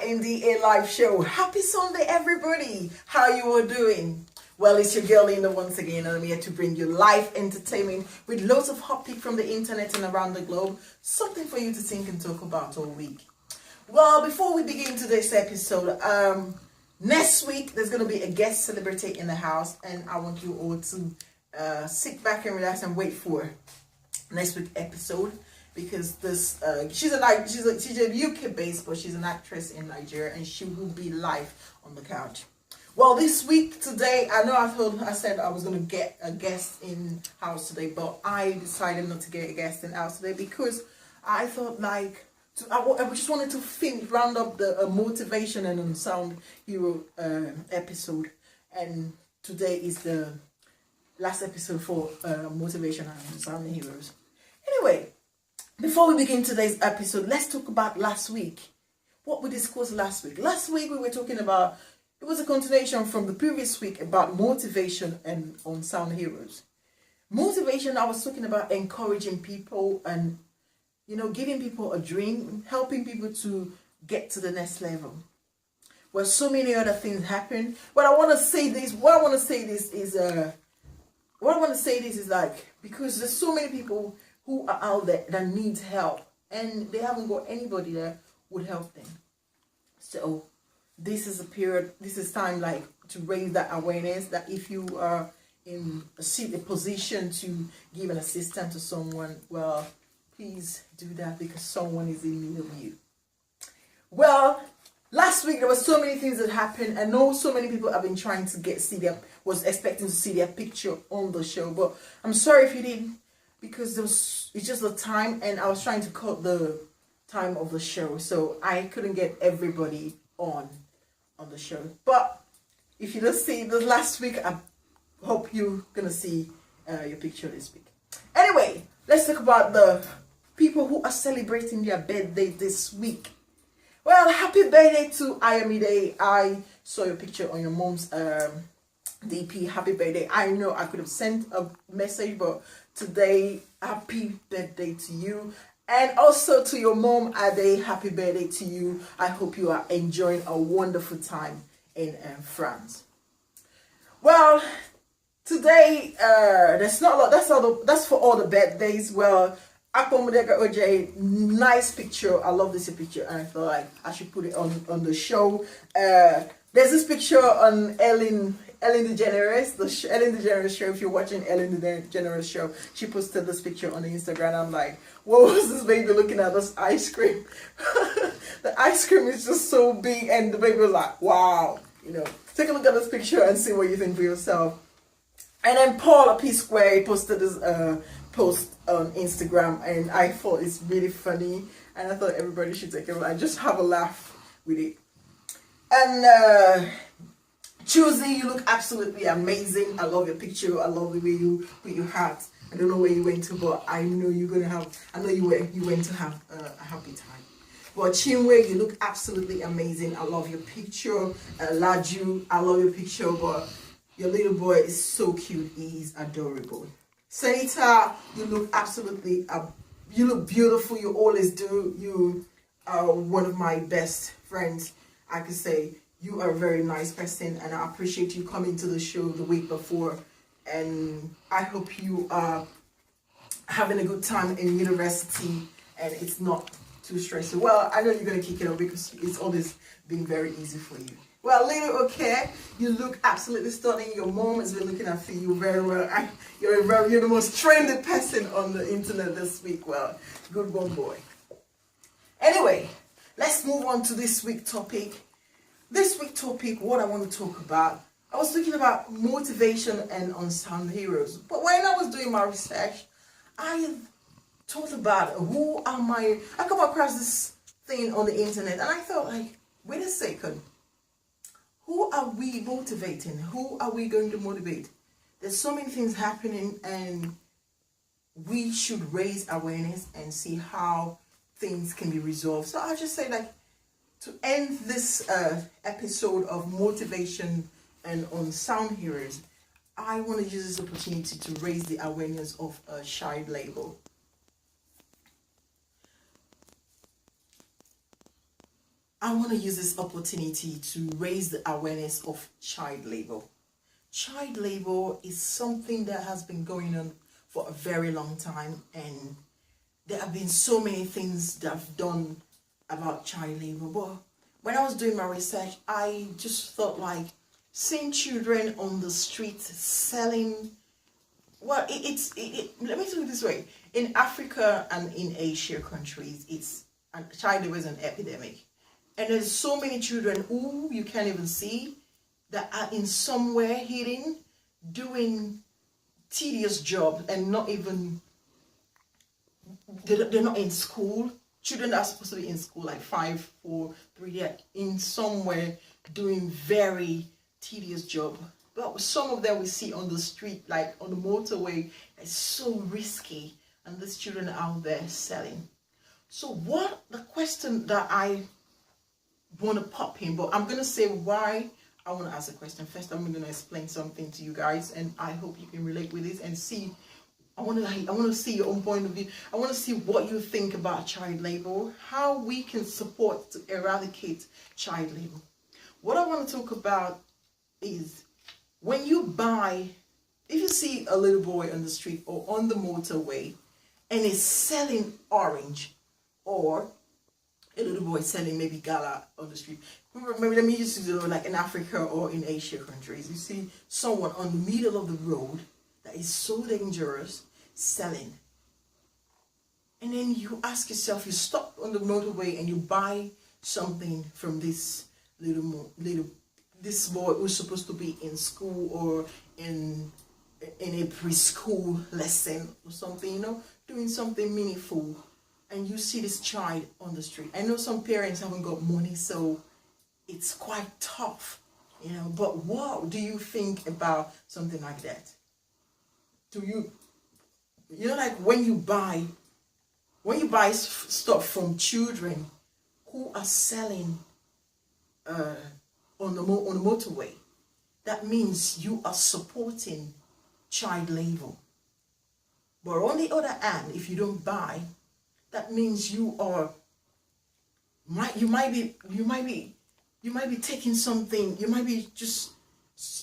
in the live show. Happy Sunday, everybody. How you all doing? Well, it's your girl Linda once again, and I'm here to bring you live entertainment with loads of hot pick from the internet and around the globe. Something for you to think and talk about all week. Well, before we begin today's episode, next week there's going to be a guest celebrity in the house, and I want you all to sit back and relax and wait for next week's episode. Because this, she's a UK based, but she's an actress in Nigeria, and she will be live on the couch. Well, this week today, I know I said I was gonna get a guest in house today, but I decided not to get a guest in house today because I thought I just wanted to round up the motivation and unsung hero episode, and today is the last episode for motivation and unsung heroes. Anyway. Before we begin today's episode, let's talk about last week. What we discussed last week. Last week we were talking about, it was a continuation from the previous week about motivation and unsung heroes. Motivation, I was talking about encouraging people and, giving people a dream, helping people to get to the next level. Well, so many other things happen. What I want to say is because there's so many people who are out there that needs help, and they haven't got anybody that would help them. So this is time to raise that awareness that if you are in a position to give an assistance to someone, well, please do that because someone is in need of you. Well, last week there were so many things that happened. I know so many people have been trying to was expecting to see their picture on the show, but I'm sorry if you didn't, because it's just the time, and I was trying to cut the time of the show, so I couldn't get everybody on the show. But if you don't see the last week, I hope you're gonna see your picture this week. Anyway, let's talk about the people who are celebrating their birthday this week. Well, happy birthday to Ayamide. I saw your picture on your mom's DP. Happy birthday. I know I could have sent a message, but today, happy birthday to you. And also to your mom, Ade, happy birthday to you. I hope you are enjoying a wonderful time in France. Well, today, that's for all the birthdays. Well, Akpomodega OJ, nice picture. I love this picture, and I feel like I should put it on the show. There's this picture on Ellen DeGeneres, Ellen DeGeneres show. If you're watching Ellen DeGeneres show, she posted this picture on the Instagram. I'm like, what was this baby looking at? This ice cream. The ice cream is just so big, and the baby was like, wow. Take a look at this picture and see what you think for yourself. And then Paul P Square posted this post on Instagram, and I thought it's really funny, and I thought everybody should take it. I just have a laugh with it. And Tuesday, you look absolutely amazing. I love your picture. I love the way you put your hat. I don't know where you went to, but I know you went to have a happy time. But Chinwe, you look absolutely amazing. I love your picture. Laju, I love your picture, but your little boy is so cute. He is adorable. Sanita, you look you look beautiful. You always do. You are one of my best friends. I could say you are a very nice person, and I appreciate you coming to the show the week before, and I hope you are having a good time in university and it's not too stressful. Well, I know you're going to kick it up because it's always been very easy for you. Well, little okay, you look absolutely stunning. Your mom has been looking after you very well. You're the most trendy person on the internet this week. Well, good one, boy. Anyway, let's move on to this week's topic. This week's topic, what I want to talk about, I was talking about motivation and unsung heroes. But when I was doing my research, I thought about I come across this thing on the internet, and I thought, wait a second. Who are we motivating? Who are we going to motivate? There's so many things happening, and we should raise awareness and see how things can be resolved. So I'll just say, to end this episode of motivation and unsung heroes, I want to use this opportunity to raise the awareness of a child labor. I want to use this opportunity to raise the awareness of child labor. Child labor is something that has been going on for a very long time, and there have been so many things that I've done about child labor. But when I was doing my research, I just thought like seeing children on the street selling. Well, let me put it this way: in Africa and in Asia countries, child labor is an epidemic, and there's so many children who you can't even see that are in somewhere hidden, doing tedious jobs and not even they're not in school. Children that are supposed to be in school, like 5, 4, 3, they're in somewhere doing very tedious job. But some of them we see on the street, like on the motorway, it's so risky, and these children are out there selling. So what the question that I want to pop in, but I'm going to say why I want to ask a question. First, I'm going to explain something to you guys, and I hope you can relate with this and see. I want to see your own point of view. I want to see what you think about child labor, how we can support to eradicate child labor. What I want to talk about is when you buy, if you see a little boy on the street or on the motorway and is selling orange, or a little boy selling maybe gala on the street. Maybe let me just use it like in Africa or in Asia countries. You see someone on the middle of the road that is so dangerous selling. And then you ask yourself, you stop on the motorway and you buy something from this this boy who's supposed to be in school or in a preschool lesson or something, you know, doing something meaningful. And you see this child on the street. I know some parents haven't got money, so it's quite tough, you know. But what do you think about something like that? Do you know, like when you buy stuff from children who are selling on the motorway, that means you are supporting child labor. But on the other hand, if you don't buy, that means you might be taking something. You might be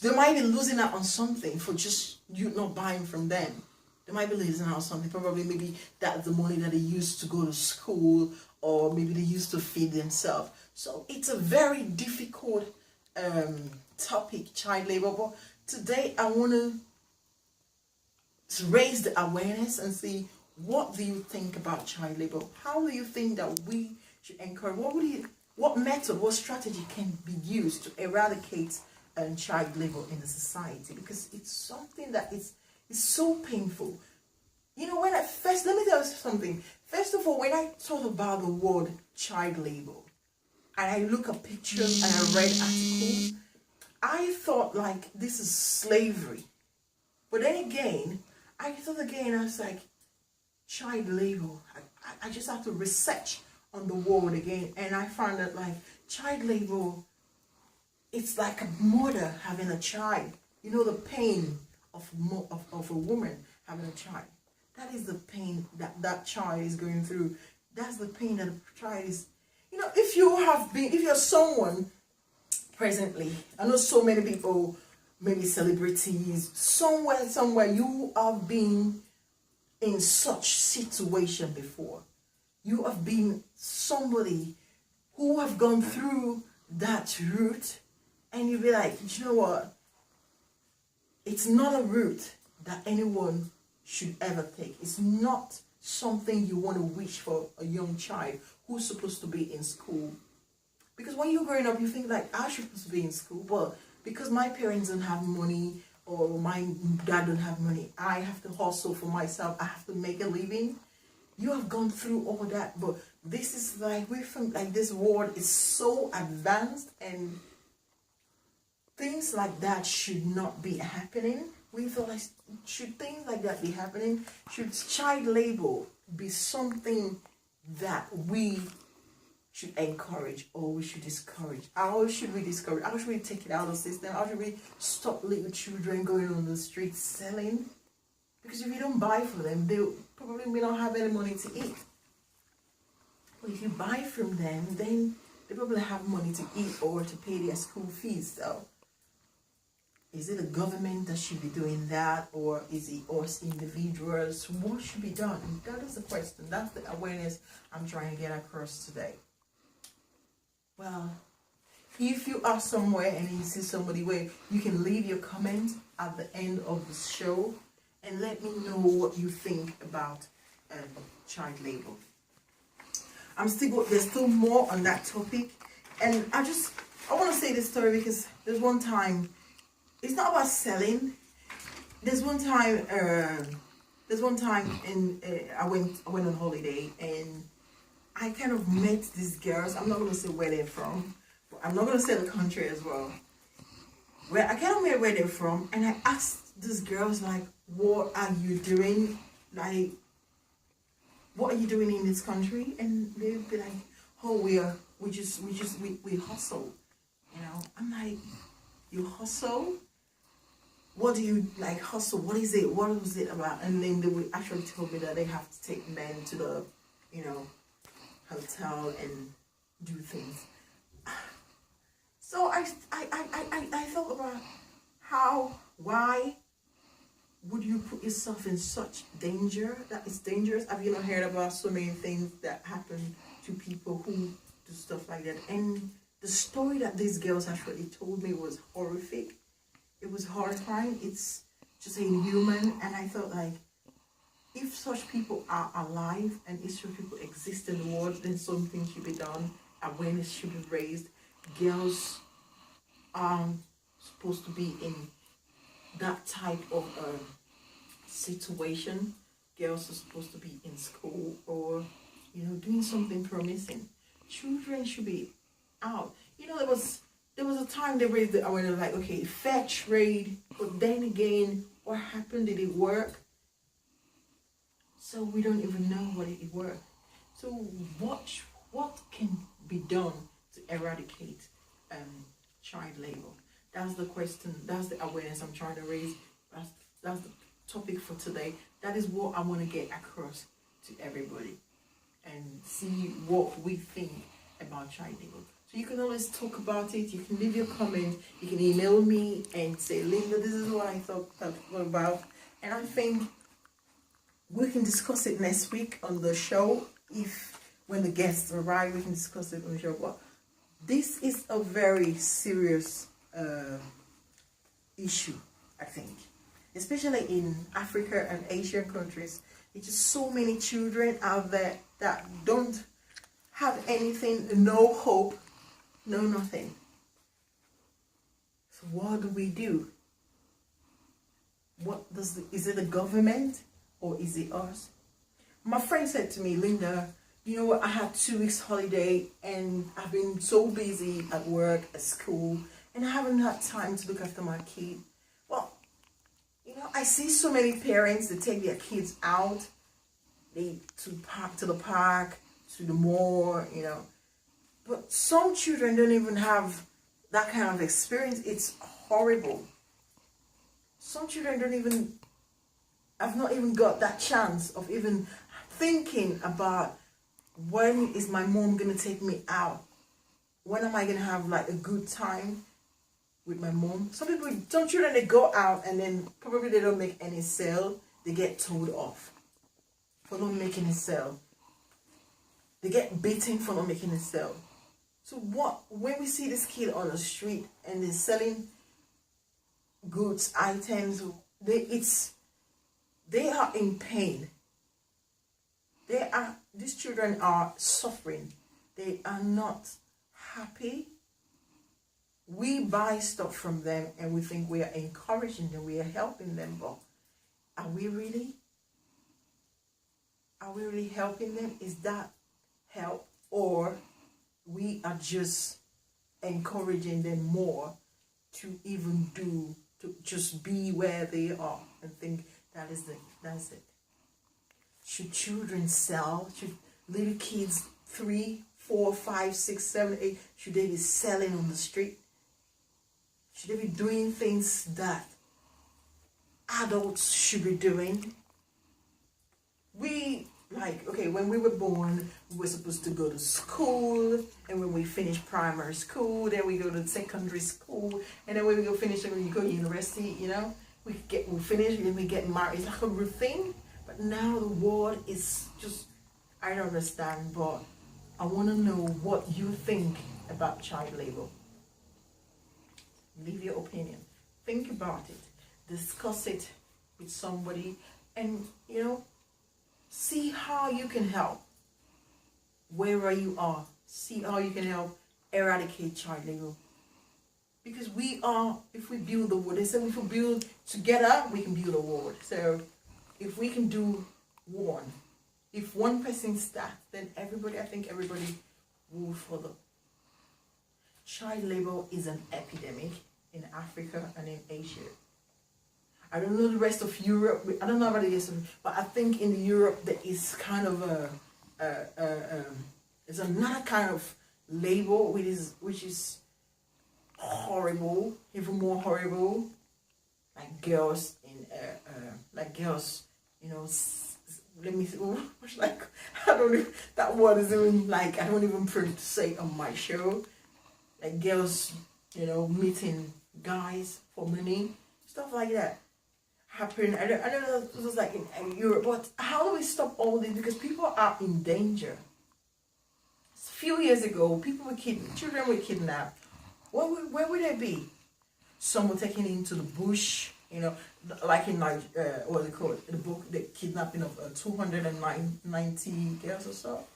they might be losing out on something for just you not buying from them. They might be losing out on something. Probably maybe that's the money that they used to go to school, or maybe they used to feed themselves. So it's a very difficult topic, child labor. But today I want to raise the awareness and see, what do you think about child labor? How do you think that we should encourage? What method, what strategy can be used to eradicate child labor in the society? Because it's something that is so painful. You know, let me tell you something. First of all, when I thought about the word child labor, and I look at pictures and I read articles, I thought like this is slavery. But then again, I was like, child labor. I just have to research on the word again, and I found that like child labor, it's like a mother having a child. You know, the pain of a woman having a child. That is the pain that child is going through. That's the pain that a child is. You know, if you're someone presently, I know so many people, maybe celebrities, somewhere you have been in such situation before. You have been somebody who have gone through that route, and you'll be like, you know what? It's not a route that anyone should ever take. It's not something you want to wish for a young child who's supposed to be in school. Because when you're growing up, you think like, I should supposed to be in school, but because my parents don't have money, or my dad don't have money, I have to hustle for myself, I have to make a living. You have gone through all that, but this is like, we think like this world is so advanced, and things like that should not be happening. We feel like, should things like that be happening? Should child labor be something that we should encourage, or we should discourage? How should we discourage? How should we take it out of the system? How should we stop little children going on the streets selling? Because if you don't buy for them, they probably may not have any money to eat. But if you buy from them, then They probably have money to eat or to pay their school fees. So is it the government that should be doing that, or is it us individuals? What should be done? And that is the question. That's the awareness I'm trying to get across today. Well, if you are somewhere and you see somebody where you can leave your comment at the end of the show and let me know what you think about child labor. There's still more on that topic, and I want to say this story because there's one time. It's not about selling. There's one time in I went on holiday, and I kind of met these girls. I'm not gonna say where they're from, but I'm not gonna say the country as well. Where I kind of met where they're from, and I asked these girls like, "What are you doing? Like, what are you doing in this country?" And they'd be like, "Oh, we hustle." You know, I'm like, "You hustle? What do you like hustle? What is it? What was it about?" And then they would actually tell me that they have to take men to the, hotel and do things. So I thought about why would you put yourself in such danger? That is dangerous. Have you not heard about so many things that happen to people who do stuff like that? And the story that these girls actually told me was horrific. It was horrifying. It's just inhuman. And I thought, like, if such people are alive and if such people exist in the world, then something should be done. Awareness should be raised. Girls aren't supposed to be in that type of situation. Girls are supposed to be in school or, doing something promising. Children should be out. There was a time they raised the awareness, like, okay, fair trade, but then again, what happened? Did it work? So we don't even know what it worked. So what can be done to eradicate child labor? That's the question. That's the awareness I'm trying to raise. That's the topic for today. That is what I want to get across to everybody and see what we think about child labor. So you can always talk about it. You can leave your comment. You can email me and say, "Linda, this is what I thought about." And I think we can discuss it next week on the show. When the guests arrive, we can discuss it on the show. But this is a very serious issue, I think. Especially in Africa and Asian countries. There's just so many children out there that don't have anything, no hope, no nothing. So what do we do? Is it the government or is it us? My friend said to me, "Linda, you know what, I had 2 weeks holiday and I've been so busy at work, at school, and I haven't had time to look after my kid." Well, I see so many parents that take their kids out, to the park, to the mall, But some children don't even have that kind of experience. It's horrible. Some children have not even got that chance of even thinking about, when is my mom going to take me out? When am I going to have like a good time with my mom? Some children, they go out and then probably they don't make any sale. They get told off for not making a sale. They get beaten for not making a sale. So when we see this kid on the street and they're selling goods, items, they are in pain. These children are suffering. They are not happy. We buy stuff from them and we think we are encouraging them, we are helping them, but are we really? Are we really helping them? Is that help? Or we are just encouraging them more to just be where they are and think that's it. Should children sell? Should little kids 3, 4, 5, 6, 7, 8, should they be selling on the street? Should they be doing things that adults should be doing? like, okay, when we were born, we were supposed to go to school, and when we finish primary school, then we go to secondary school, and then when we go finish, and we go to university, you know, we finish, and then we get married. It's like a routine. But now the world is just, I don't understand, but I want to know what you think about child labor. Leave your opinion. Think about it. Discuss it with somebody, and, you know, see how you can help. Wherever you are, see how you can help eradicate child labor. Because we are, if we build the world, they say if we build together, we can build a world. So if we can do one, if one person starts, then everybody, I think everybody will follow. Child labor is an epidemic in Africa and in Asia. I don't know the rest of Europe. I don't know about the rest of, but I think in Europe there is kind of there's another kind of labor which is horrible, even more horrible. Like girls you know. Let me see. Like, I don't even, that word is even like, I don't even prefer to say on my show. Like girls, you know, meeting guys for money, stuff like that happen. I don't know if it was like in Europe, but how do we stop all this? Because people are in danger. A few years ago, children were kidnapped. Where would they be? Some were taken into the bush, you know, like in what's it called? In the book, the kidnapping of 290 girls or so.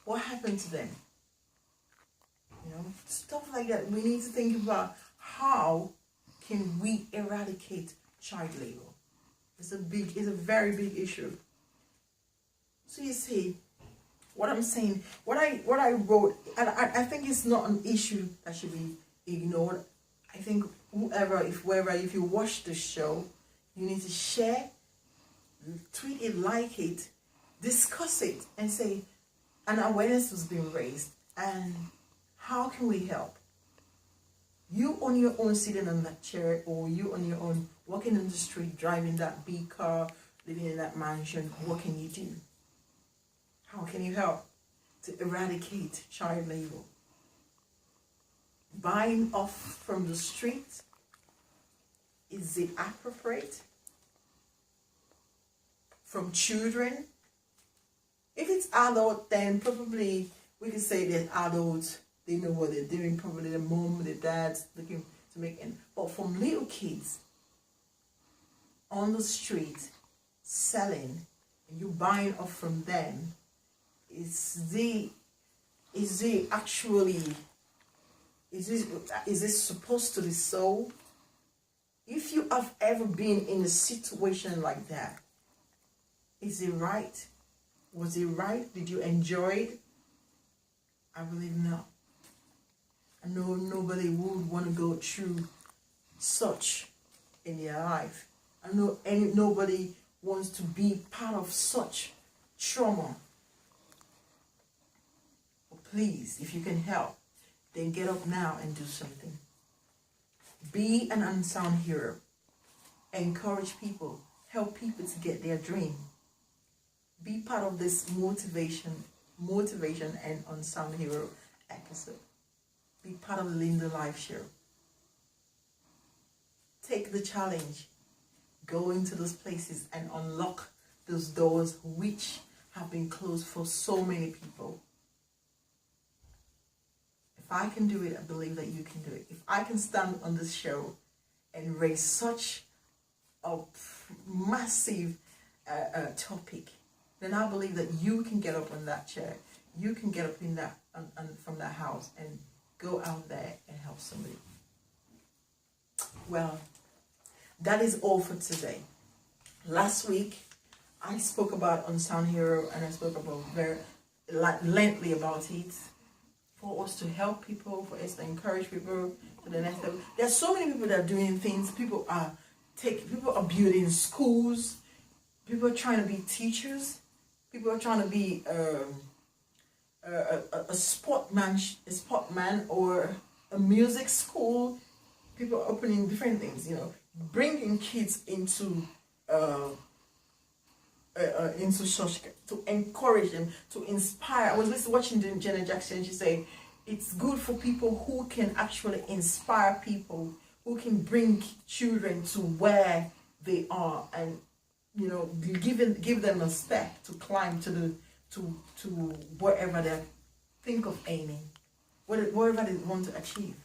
What happened to them? You know, stuff like that. We need to think about how can we eradicate child labor. It's a very big issue. So you see, what I'm saying, what I wrote, and I think it's not an issue that should be ignored. I think if you watch the show, you need to share, tweet it, like it, discuss it, and say, an awareness was being raised, and how can we help? You on your own sitting on that chair, or you on your own walking in the street, driving that big car, living in that mansion, what can you do? How can you help to eradicate child labor? Buying off from the street, is it appropriate? From children? If it's adult, then probably we can say that adults, they know what they're doing. Probably the mom, the dad's looking to make it. But from little kids on the street selling, and you buying off from them, is this supposed to be so? If you have ever been in a situation like that, is it right? Was it right? Did you enjoy it? I believe not. I know nobody would want to go through such in their life. I know nobody wants to be part of such trauma. But please, if you can help, then get up now and do something. Be an unsung hero. Encourage people. Help people to get their dream. Be part of this motivation and unsung hero episode. Be part of the TheLindalive show. Take the challenge. Go into those places and unlock those doors which have been closed for so many people. If I can do it, I believe that you can do it. If I can stand on this show and raise such a massive topic, then I believe that you can get up on that chair. You can get up in that from that house and go out there and help somebody. Well, that is all for today. Last week, I spoke about unsung hero, and I spoke about very lengthily about it, for us to help people, for us to encourage people to the next level. There are so many people that are doing things. People are building schools. People are trying to be teachers. People are trying to be a sportman or a music school. People are opening different things, you know, bringing kids into into such, to encourage them, to inspire. I was watching Janet Jackson. She say it's good for people who can actually inspire people, who can bring children to where they are, and give them a step to climb to wherever they think of aiming, whatever they want to achieve.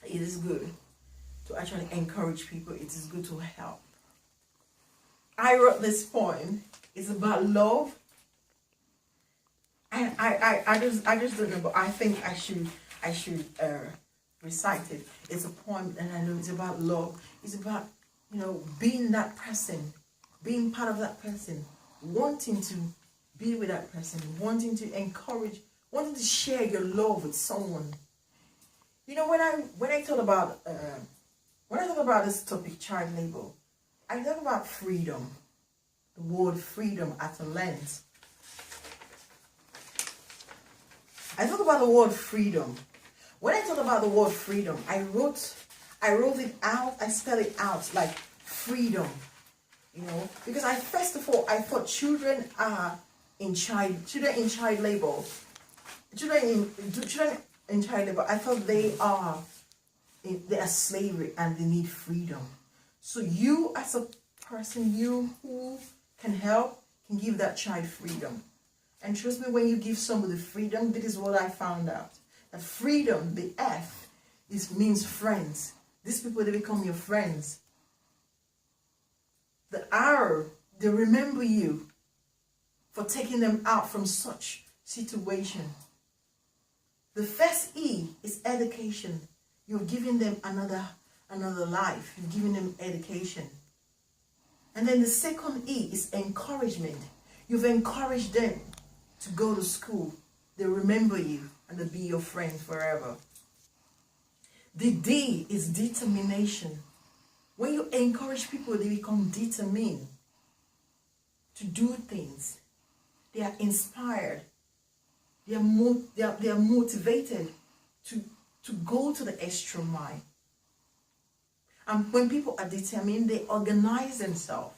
It is good to actually encourage people. It is good to help. I wrote this poem. It's about love. And I just don't know, but I think I should recite it. It's a poem, and I know it's about love. It's about being that person, being part of that person, wanting to be with that person, wanting to encourage, wanting to share your love with someone. When I thought about this topic, child labor, I thought about freedom. The word freedom at a lens. I thought about the word freedom. When I thought about the word freedom, I wrote it out. I spelled it out like freedom. Because I thought children in child labor. Children in child labor. I thought they are slavery and they need freedom. So you as a person, you who can help, can give that child freedom. And trust me, when you give somebody freedom, this is what I found out. That freedom, the F, means friends. These people, they become your friends. The R, they remember you for taking them out from such situation. The first E is education. You're giving them another life. You're giving them education. And then the second E is encouragement. You've encouraged them to go to school. They remember you and they'll be your friend forever. The D is determination. When you encourage people, they become determined to do things. They are inspired. They are motivated to go to the extra mile. And when people are determined, they organize themselves.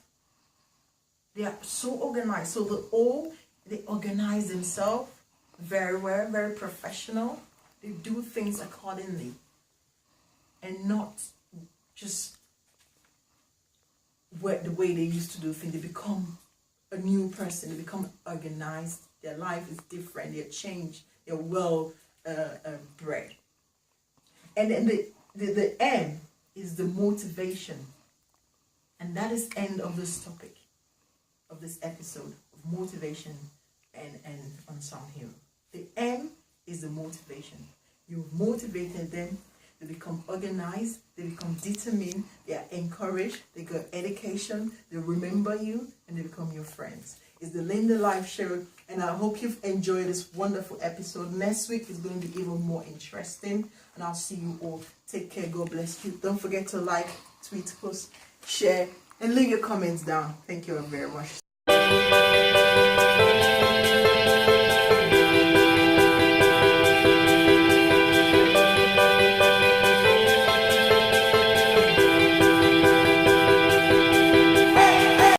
They are so organized. So the O, they organize themselves very well, very professional. They do things accordingly. And not just the way they used to do things. They become a new person. They become organized. Their life is different. They're changed. They're well bred. And then the M is the motivation. And that is end of this topic, of this episode of motivation and unsung hero. The M is the motivation. You've motivated them. They become organized. They become determined. They are encouraged. They get education. They remember you, and they become your friends. It's the TheLindalive show, and I hope you've enjoyed this wonderful episode. Next week is going to be even more interesting, and I'll see you all. Take care. God bless you. Don't forget to like, tweet, post, share, and leave your comments down. Thank you very much.